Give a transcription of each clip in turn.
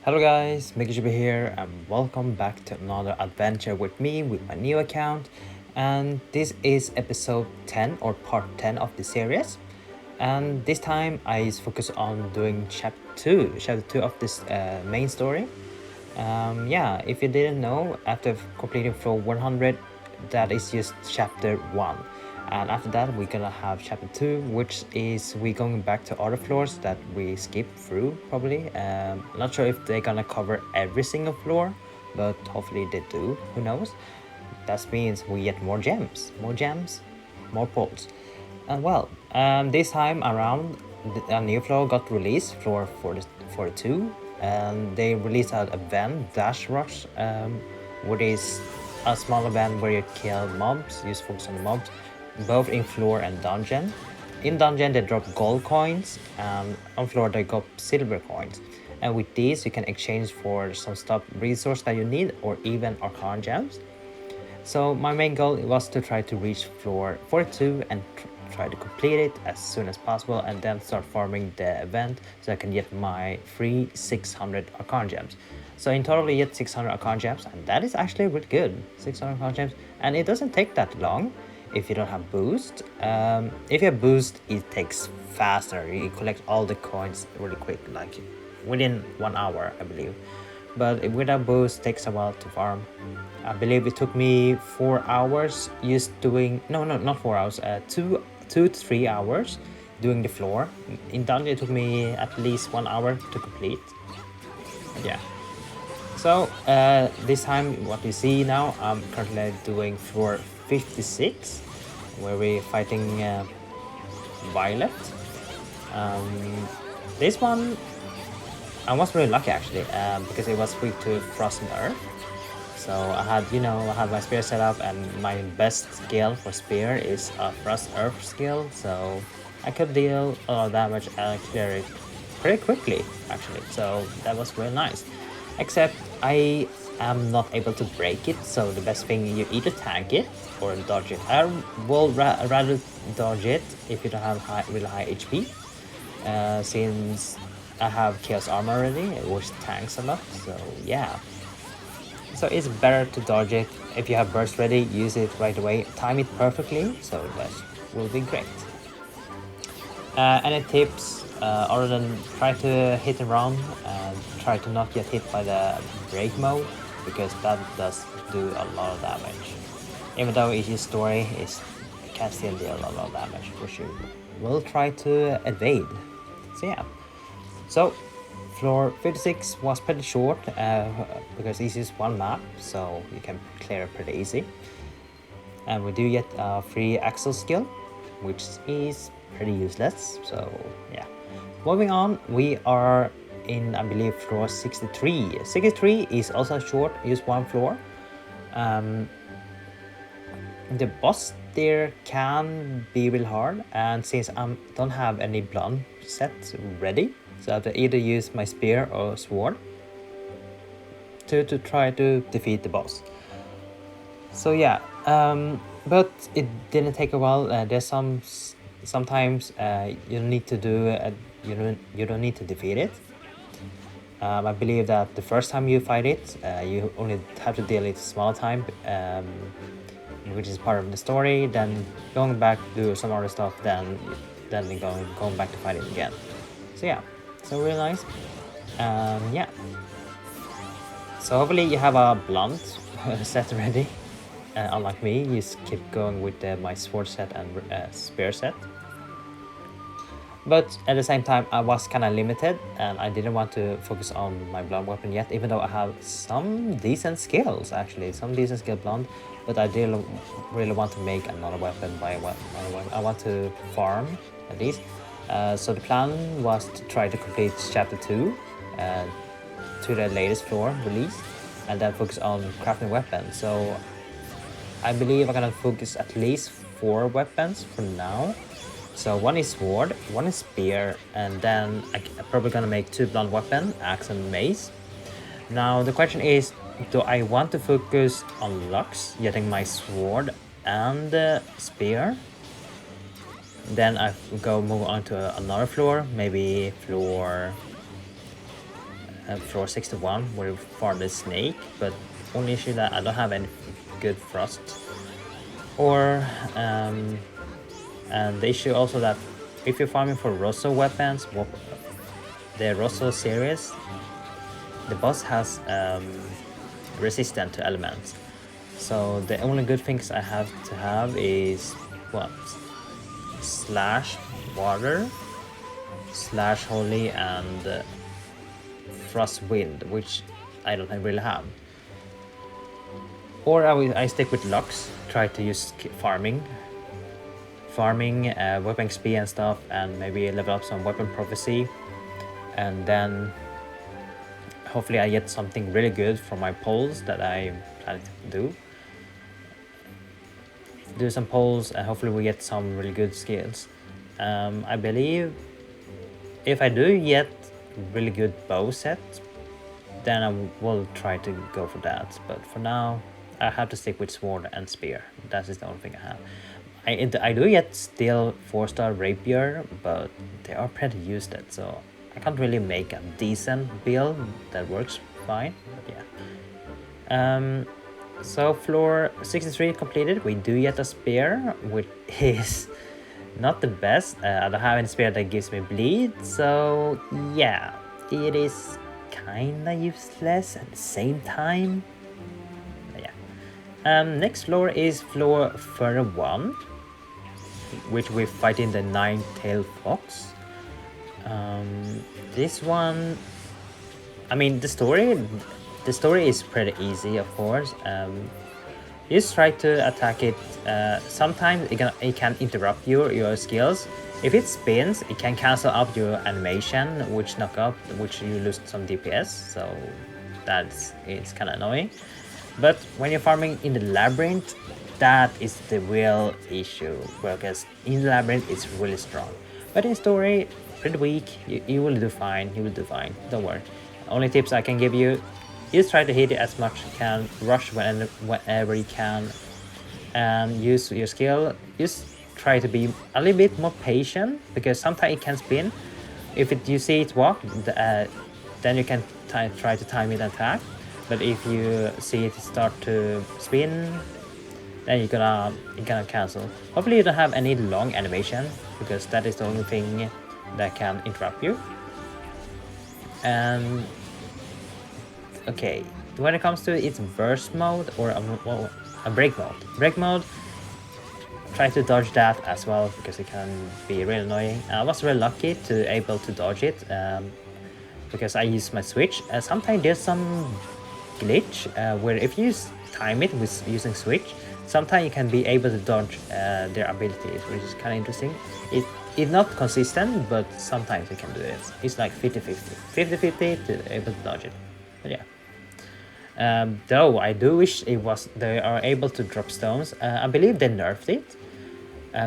Hello guys, MikuChibi here and welcome back to another adventure with me with my new account, and this is episode 10 or part 10 of the series, and this time I focus on doing chapter 2 of this main story. Yeah, if you didn't know, after completing floor 100, that is just chapter 1, and after that we're gonna have chapter 2, which is we going back to other floors that we skipped through probably. Not sure if they're gonna cover every single floor, but hopefully they do, who knows. That means we get more gems, more poles. And well, this time around, a new floor got released, floor 42, and they released an event, Dash Rush, which is a small event where you kill mobs, use focus on the mobs, both in floor and dungeon. In dungeon, they drop gold coins, and on floor, they drop silver coins. And with these, you can exchange for some stuff, resource that you need, or even arcane gems. So my main goal was to try to reach floor 42 and try to complete it as soon as possible, and then start farming the event so I can get my free 600 arcane gems. So in total you get 600 arcane gems, and that is actually really good. 600 arcane gems, and it doesn't take that long if you don't have boost. If you have boost, it takes faster. You collect all the coins really quick, like within 1 hour, I believe. But without boost, it takes a while to farm. I believe it took me 4 hours just doing, no, not 4 hours, 2 to 3 hours doing the floor. In dungeon, it took me at least 1 hour to complete. Yeah. So this time, what you see now, I'm currently doing floor 56, where we're fighting Violet. This one, I was really lucky actually, because it was weak to Frost and Earth. So I had my spear set up, and my best skill for spear is a Frost Earth skill, so I could deal a lot of damage and clear it pretty quickly actually. So that was really nice. Except I am not able to break it, so the best thing, you either tank it or dodge it. I will rather dodge it if you don't have really high HP, since I have Chaos Armor already, which tanks a lot, so yeah. So it's better to dodge it. If you have burst ready, use it right away. Time it perfectly, so that will be great. Any tips other than try to hit and run and try to not get hit by the break mode, because that does do a lot of damage. Even though each story can still deal a lot of damage, which you will try to evade. So yeah. So floor 56 was pretty short because this is one map, so you can clear it pretty easy. And we do get a free axle skill, which is pretty useless, so yeah. Moving on, we are in, I believe, floor 63. 63 is also short, just one floor. The boss there can be real hard, and since I don't have any blood set ready, so I have to either use my spear or sword to try to defeat the boss. So yeah, but it didn't take a while. There's sometimes you don't need to do you don't need to defeat it. I believe that the first time you fight it, you only have to deal it a small time, which is part of the story. Then going back to do some other stuff, then going back to fight it again. So yeah, so really nice. Yeah. So hopefully you have a blunt set ready. Unlike me, you just keep going with my sword set and spear set. But at the same time, I was kind of limited, and I didn't want to focus on my blunt weapon yet, even though I have some decent skills, actually, some decent skill blunt. But I didn't really want to make another weapon by another weapon. I want to farm at least. So the plan was to try to complete chapter 2 to the latest floor release, and then focus on crafting weapons. So I believe I'm gonna focus at least 4 weapons for now. So one is sword, one is spear, and then I'm probably gonna make 2 blunt weapon, axe and mace. Now the question is, do I want to focus on Lux, getting my sword and spear? Then I move on to another floor, maybe floor floor 61 where we farm the snake, but only issue that I don't have any good frost. Or and the issue also that if you're farming for Rosso weapons, the Rosso series, the boss has resistance to elements. So the only good things I have to have is what? Slash water, slash holy, and frost wind, which I don't really have. Or I stick with Lux, try to use farming, weapon XP and stuff, and maybe level up some weapon prophecy, and then hopefully I get something really good from my polls that I plan to do some polls, and hopefully we get some really good skills. I believe if I do get really good bow set, then I will try to go for that, but for now I have to stick with sword and spear. That is the only thing I have. I do get still 4-star rapier, but they are pretty useless, so I can't really make a decent build that works fine. But yeah. So floor 63 completed. We do get a spear, which is not the best. I don't have any spear that gives me bleed, so yeah, it is kinda useless at the same time. Next floor is floor 31, which we're fighting the nine-tailed fox. This one, I mean, the story is pretty easy, of course. You just try to attack it. Sometimes it can interrupt your skills. If it spins, it can cancel out your animation, which you lose some DPS. So it's kind of annoying. But when you're farming in the labyrinth, that is the real issue, because in the labyrinth it's really strong. But in story, pretty weak. You will do fine. Don't worry. Only tips I can give you: just try to hit it as much as you can. Rush whenever you can, and use your skill. Just try to be a little bit more patient, because sometimes it can spin. If you see it walk, then you can try to time it and attack. But if you see it start to spin, then you're gonna cancel. Hopefully you don't have any long animation, because that is the only thing that can interrupt you. And okay, when it comes to its burst mode or a break mode, try to dodge that as well, because it can be really annoying. I was really lucky to able to dodge it, because I used my switch. Sometimes there's some glitch where if you time it with using switch, sometimes you can be able to dodge their abilities, which is kind of interesting. It's not consistent, but sometimes you can do it. It's like 50-50 to able to dodge it. But yeah. Though I do wish they are able to drop stones. I believe they nerfed it.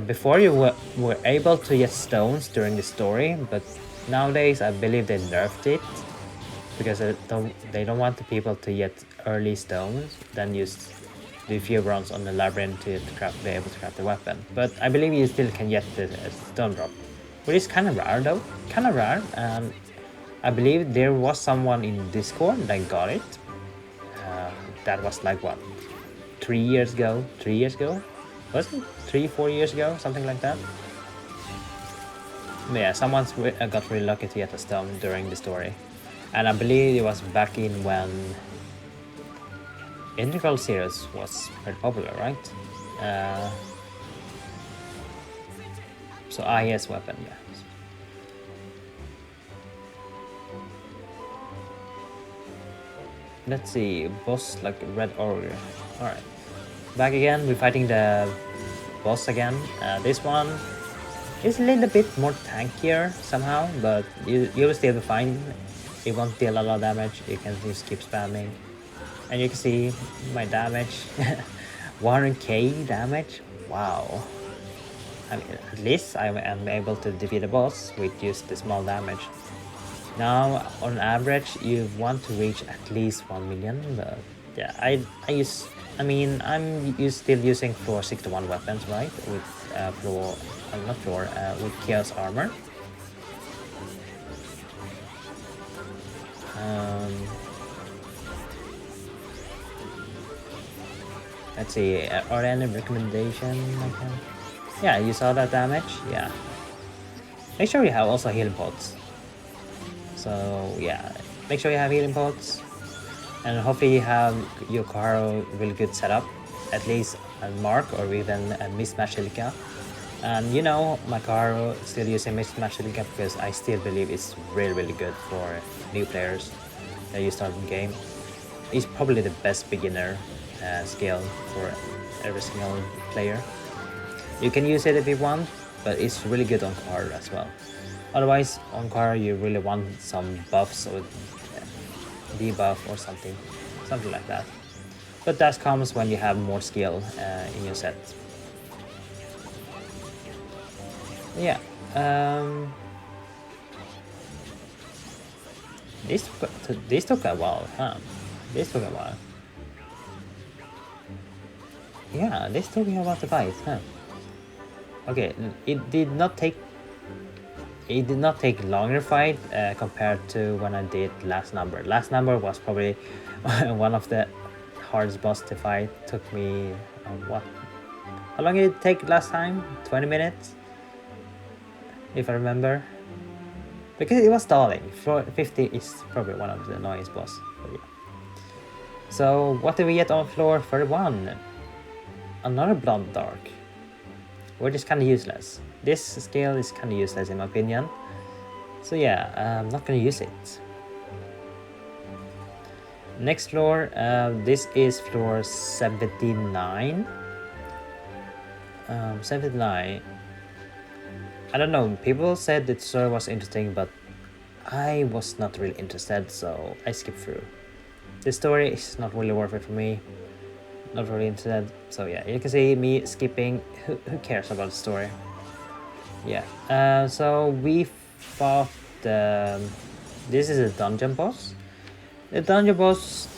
Before you were able to get stones during the story, but nowadays I believe they nerfed it, because they don't want the people to get early stones, then use the few runs on the labyrinth to be able to craft the weapon. But I believe you still can get the stone drop, which is kind of rare though. I believe there was someone in Discord that got it. That was like what, 3 years ago? Was it 3-4 years ago, something like that? But yeah, someone got really lucky to get a stone during the story. And I believe it was back in when Integral series was very popular, right? So IS weapon, yeah. Let's see, boss like red ogre. Alright. Back again, we're fighting the boss again. This one is a little bit more tankier somehow, but you will still be fine. It won't deal a lot of damage. You can just keep spamming. And you can see my damage. 100k damage. Wow. I mean, at least I am able to defeat the boss with just the small damage. Now, on average, you want to reach at least 1 million. But yeah, I'm still using floor 61 weapons, right? With with chaos armor. Let's see, are there any recommendation? Yeah, you saw that damage? Yeah. Make sure you have also healing pots. So yeah, make sure you have healing pots. And hopefully you have your Koharu really good setup. At least a Mark or even a mismatch Ilika. And you know, my Koharu still using mismatch Ilika because I still believe it's really good for new players that you start the game. It's probably the best beginner skill for every single player. You can use it if you want, but it's really good on Koharu as well. Otherwise, on Koharu you really want some buffs or debuff or something like that. But that comes when you have more skill in your set. Yeah. This took a while, huh? This took a while. Yeah, this took me a while to fight, huh? Okay, it did not take longer fight compared to when I did last number. Last number was probably one of the hardest boss to fight. Took me what? How long did it take last time? 20 minutes, if I remember. Because it was stalling. Floor 50 is probably one of the annoying boss. Yeah. So what do we get on floor 31? Another Blood Dark. Which is kind of useless. This skill is kind of useless in my opinion. So yeah, I'm not gonna use it. Next floor, this is floor 79. 79. I don't know, people said the story was interesting, but I was not really interested, so I skipped through. The story is not really worth it for me. Not really interested, so yeah, you can see me skipping. Who cares about the story? Yeah, so we fought the... This is a dungeon boss. The dungeon boss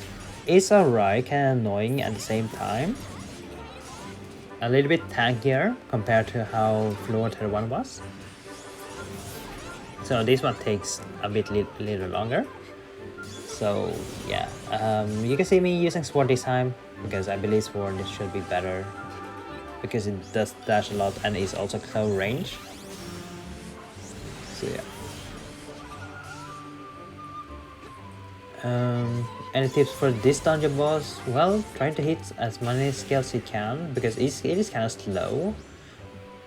is alright, kind of annoying at the same time. A little bit tankier compared to how floor 31 was. So this one takes a little longer. So yeah, you can see me using sword this time because I believe sword should be better because it does dash a lot and is also close range. So yeah. Any tips for this dungeon boss? Well, trying to hit as many skills you can because it is kind of slow.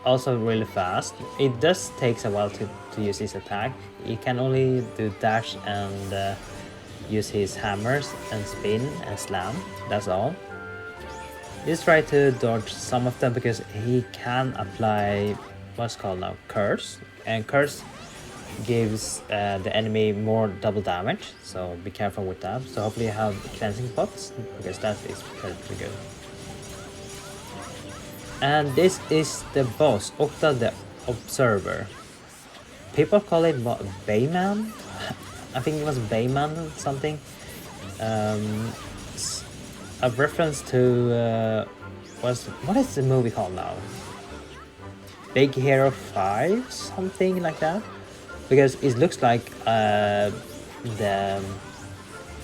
Also really fast. It does takes a while to use his attack. He can only do dash and use his hammers and spin and slam. That's all. Just try to dodge some of them because he can apply what's called now curse, and curse gives the enemy more double damage, so be careful with that. So hopefully you have cleansing pots because that is pretty good. And this is the boss, Okta the Observer. People call it Bayman. I think it was Bayman something. A reference to what is the movie called now? Big Hero 5, something like that. Because it looks like the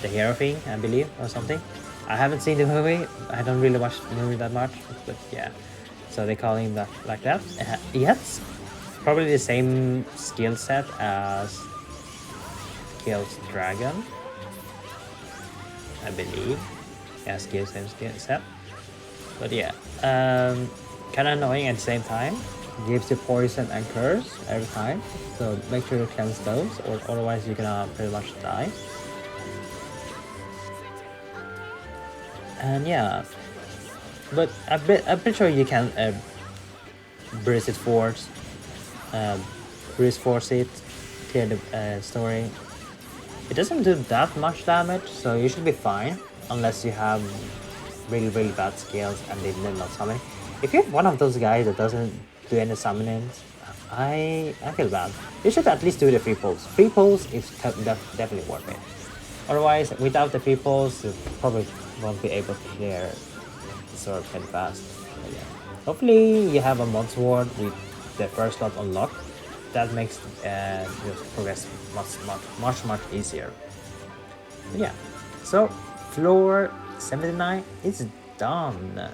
hero thing, I believe, or something. I haven't seen the movie. I don't really watch the movie that much, but yeah. So they call him that like that. He has probably the same skill set as Kill's Dragon, I believe. Yeah, same skill set. But yeah, kind of annoying at the same time. Gives you poison and curse every time, so make sure you cleanse those, or otherwise you're gonna pretty much die. And yeah, but I'm pretty sure you can brute force it, clear the story. It doesn't do that much damage, so you should be fine unless you have really bad skills and they did not summon. If you're one of those guys that doesn't do any summonings, I feel bad. You should at least do the free pulls. Free pulls is definitely worth it. Otherwise, without the free pulls, you probably won't be able to clear the sword pretty fast. But yeah. Hopefully, you have a mod sword with the first slot unlocked. That makes your progress much easier. But yeah. So floor 79 is done.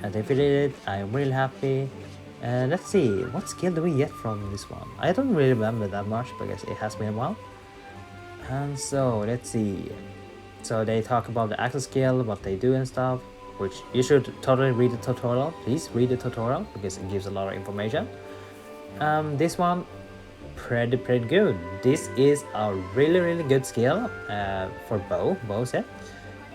I defeated it. I'm really happy. Let's see, what skill do we get from this one? I don't really remember that much because it has been a while. And so let's see. So they talk about the access skill, what they do and stuff, which you should totally read the tutorial. Please read the tutorial because it gives a lot of information. This one, pretty good. This is a really good skill for bow set,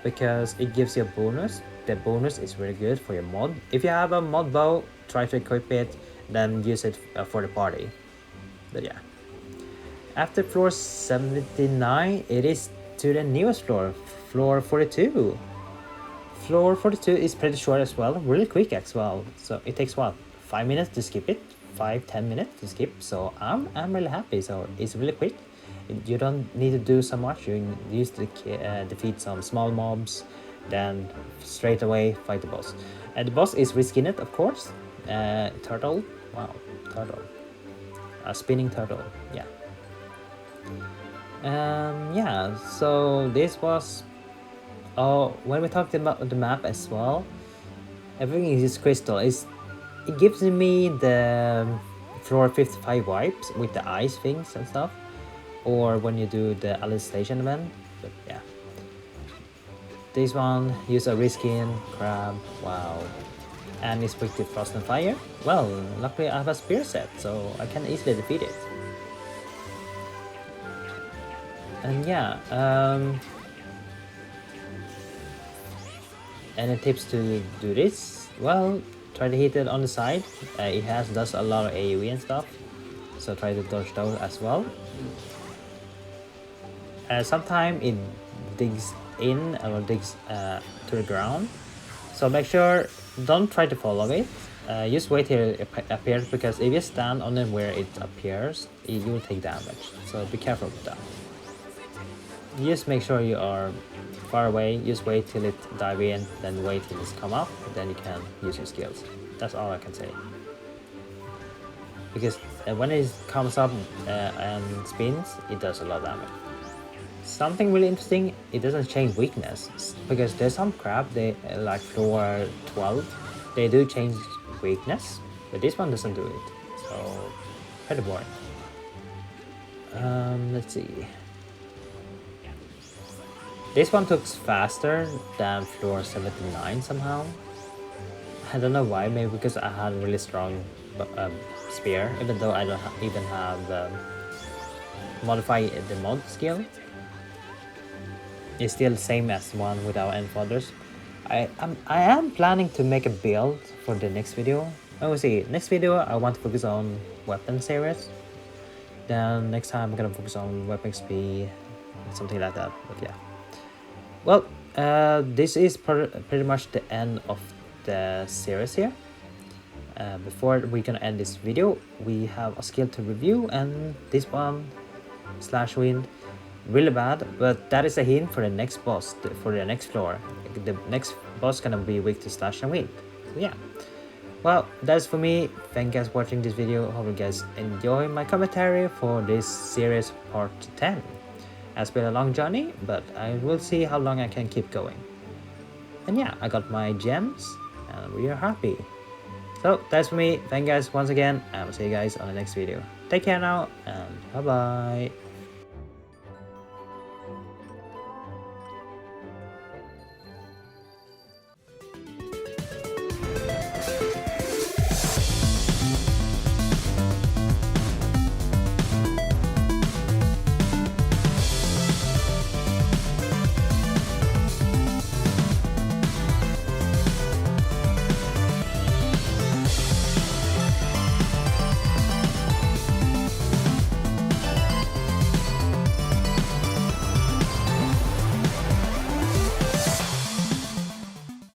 because it gives you a bonus. The bonus is really good for your mod. If you have a mod bow, try to equip it, then use it for the party. But yeah. After floor 79, it is to the newest floor, floor 42. Floor 42 is pretty short as well, really quick as well. So it takes what, 5 minutes to skip it, 5-10 minutes to skip. So I'm really happy. So it's really quick. You don't need to do so much. You use to defeat some small mobs, then straight away fight the boss. And the boss is reskinned, of course. Turtle, wow, turtle, a spinning turtle, yeah. Yeah, so this was, when we talked about the map as well, everything is crystal. It gives me the floor 55 wipes with the ice things and stuff, or when you do the Alice Station event. But yeah, this one use a reskin crab, wow, and it's quick to frost and fire. Well, luckily I have a spear set, so I can easily defeat it. And yeah, any tips to do this? Well, try to hit it on the side. It does a lot of AoE and stuff, so try to dodge those as well. Sometimes it digs in or digs to the ground, so make sure don't try to follow it. Just wait till it appears, because if you stand on it where it appears, you will take damage. So be careful with that. Just make sure you are far away. Just wait till it dive in, then wait till it's come up, then you can use your skills. That's all I can say. Because when it comes up and spins, it does a lot of damage. Something really interesting, it doesn't change weakness, because there's some crap, they like floor 12, they do change weakness, but this one doesn't do it, so pretty boring. Let's see. This one took faster than floor 79 somehow. I don't know why, maybe because I had a really strong spear, even though I don't even have modify the mod skill. It's still the same as one without any fodders. I am planning to make a build for the next video. I will see. Next video I want to focus on weapon series. Then next time I'm gonna focus on weapon XP, something like that. But yeah. Well, this is pretty much the end of the series here. Before we're gonna end this video, we have a skill to review, and this one, Slash Wind, really bad, but that is a hint for the next boss, for the next floor. The next boss gonna be weak to Slash and Wind. So yeah. Well, that's for me. Thank you guys for watching this video. Hope you guys enjoy my commentary for this series part 10. It's been a long journey, but I will see how long I can keep going. And yeah, I got my gems, and we are happy. So that's for me. Thank you guys once again, and I will see you guys on the next video. Take care now, and bye bye.